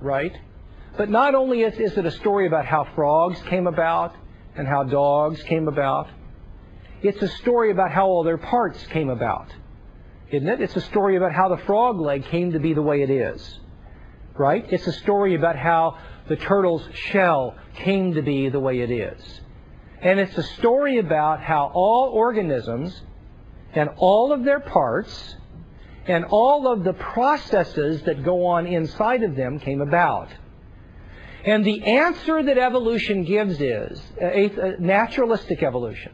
right? But not only is it a story about how frogs came about and how dogs came about, it's a story about how all their parts came about, isn't it? It's a story about how the frog leg came to be the way it is, right? It's a story about how the turtle's shell came to be the way it is. And it's a story about how all organisms and all of their parts and all of the processes that go on inside of them came about. And the answer that evolution gives is, naturalistic evolution,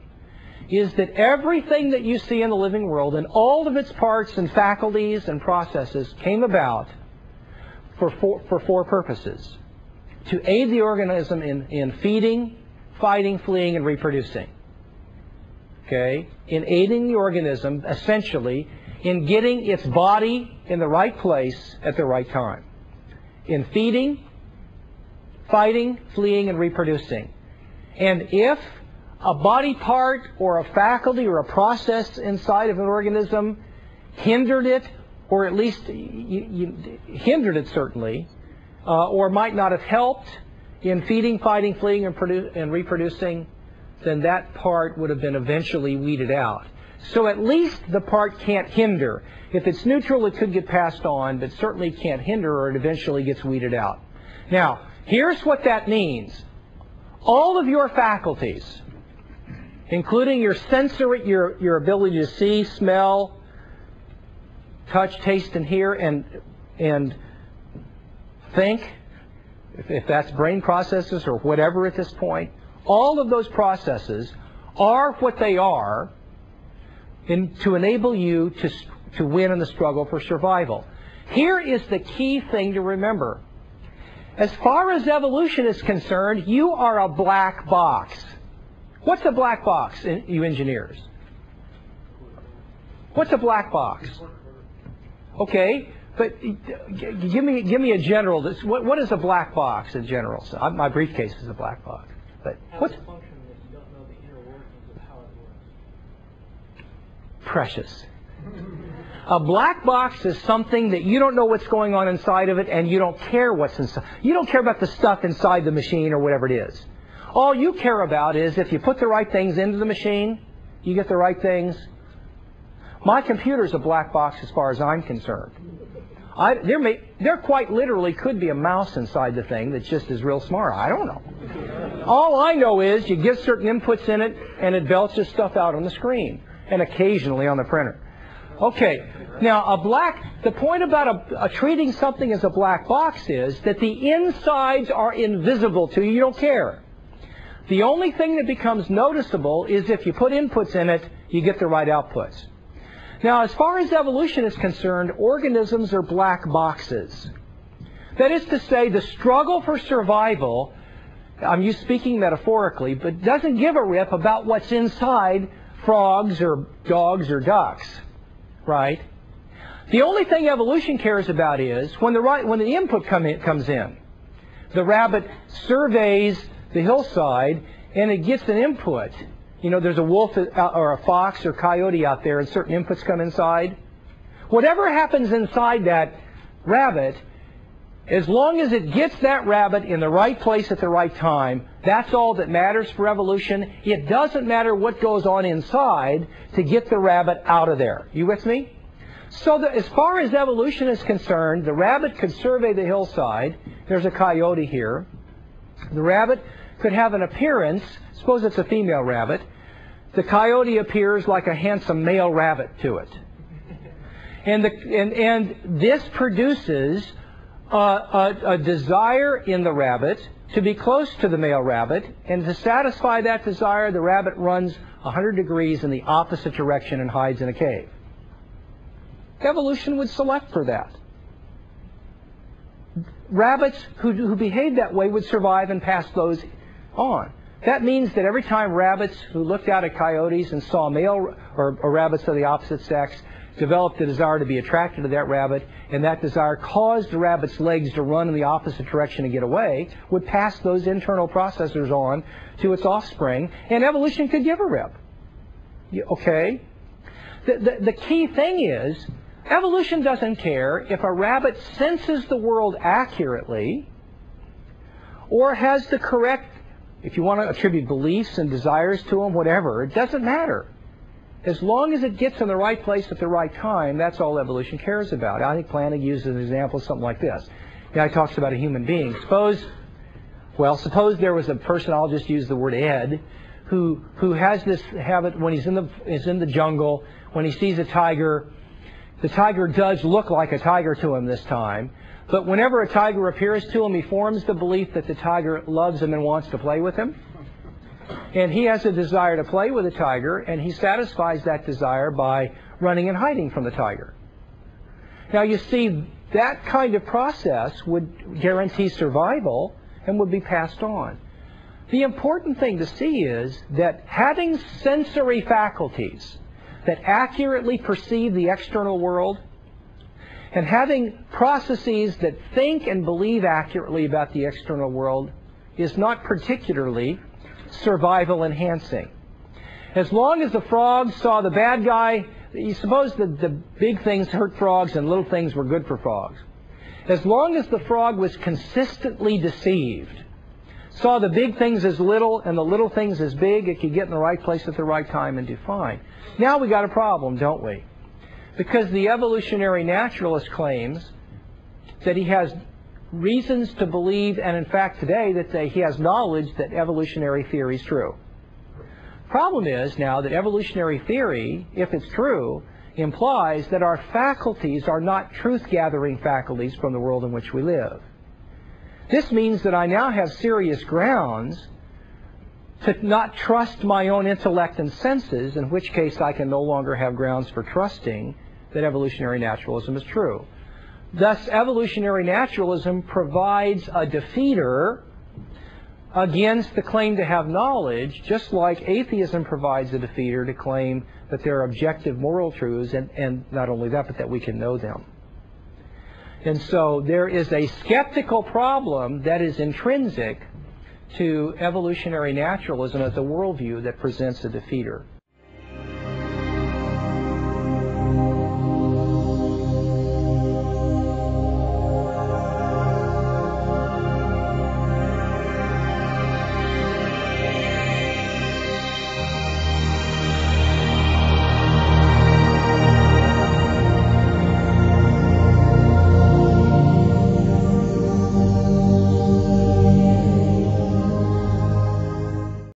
is that everything that you see in the living world and all of its parts and faculties and processes came about for four purposes. To aid the organism in feeding, fighting, fleeing, and reproducing. Okay? In aiding the organism, essentially, in getting its body in the right place at the right time. In feeding, fighting, fleeing, and reproducing. And if a body part or a faculty or a process inside of an organism hindered it, or at least hindered it certainly, or might not have helped in feeding, fighting, fleeing, and reproducing, then that part would have been eventually weeded out. So at least the part can't hinder. If it's neutral, it could get passed on, but certainly can't hinder, or it eventually gets weeded out. Now, here's what that means. All of your faculties, including your sensory, your ability to see, smell, touch, taste, and hear, and think, if that's brain processes or whatever at this point, all of those processes are what they are to enable you to win in the struggle for survival. Here is the key thing to remember. As far as evolution is concerned, you are a black box. What's a black box, you engineers? What's a black box? Okay, but give me a general. What is a black box in general? So my briefcase is a black box. But what's precious? A black box is something that you don't know what's going on inside of it, and you don't care what's inside. You don't care about the stuff inside the machine or whatever it is. All you care about is if you put the right things into the machine, you get the right things. My computer's a black box as far as I'm concerned. There quite literally could be a mouse inside the thing that just is real smart. I don't know. All I know is you give certain inputs in it, and it belches stuff out on the screen, and occasionally on the printer. Okay, now the point about treating something as a black box is that the insides are invisible to you. You don't care. The only thing that becomes noticeable is if you put inputs in it, you get the right outputs. Now, as far as evolution is concerned, organisms are black boxes. That is to say, the struggle for survival, I'm speaking metaphorically, but doesn't give a rip about what's inside frogs or dogs or ducks, right? The only thing evolution cares about is when the input comes in. The rabbit surveys the hillside and it gets an input. You know, there's a wolf or a fox or coyote out there and certain inputs come inside. Whatever happens inside that rabbit, as long as it gets that rabbit in the right place at the right time, that's all that matters for evolution. It doesn't matter what goes on inside to get the rabbit out of there. You with me? So as far as evolution is concerned, the rabbit could survey the hillside. There's a coyote here. The rabbit could have an appearance. Suppose it's a female rabbit. The coyote appears like a handsome male rabbit to it. And this produces a desire in the rabbit to be close to the male rabbit, and to satisfy that desire, the rabbit runs 100 degrees in the opposite direction and hides in a cave. Evolution would select for that. Rabbits who behave that way would survive and pass those on. That means that every time rabbits who looked out at coyotes and saw male or rabbits of the opposite sex developed the desire to be attracted to that rabbit, and that desire caused the rabbit's legs to run in the opposite direction and get away, would pass those internal processors on to its offspring, and evolution could give a rip. Okay? The key thing is, Evolution doesn't care if a rabbit senses the world accurately or has the correct, if you want to attribute beliefs and desires to them, whatever, it doesn't matter. As long as it gets in the right place at the right time, that's all evolution cares about. I think Plantinga uses an example of something like this. He talks about a human being. Suppose there was a person, I'll just use the word Ed, who has this habit when he's in the jungle, when he sees a tiger, the tiger does look like a tiger to him this time, but whenever a tiger appears to him, he forms the belief that the tiger loves him and wants to play with him. And he has a desire to play with the tiger, and he satisfies that desire by running and hiding from the tiger. Now you see, that kind of process would guarantee survival and would be passed on. The important thing to see is that having sensory faculties that accurately perceive the external world and having processes that think and believe accurately about the external world is not particularly survival enhancing. As long as the frogs saw the bad guy, you suppose that the big things hurt frogs and little things were good for frogs. As long as the frog was consistently deceived, saw the big things as little and the little things as big, it could get in the right place at the right time and do fine. Now we got a problem, don't we? Because the evolutionary naturalist claims that he has reasons to believe, and in fact today, that he has knowledge that evolutionary theory is true. Problem is now that evolutionary theory, if it's true, implies that our faculties are not truth-gathering faculties from the world in which we live. This means that I now have serious grounds to not trust my own intellect and senses, in which case I can no longer have grounds for trusting that evolutionary naturalism is true. Thus, evolutionary naturalism provides a defeater against the claim to have knowledge, just like atheism provides a defeater to claim that there are objective moral truths, and not only that, but that we can know them. And so there is a skeptical problem that is intrinsic to evolutionary naturalism as a worldview that presents a defeater.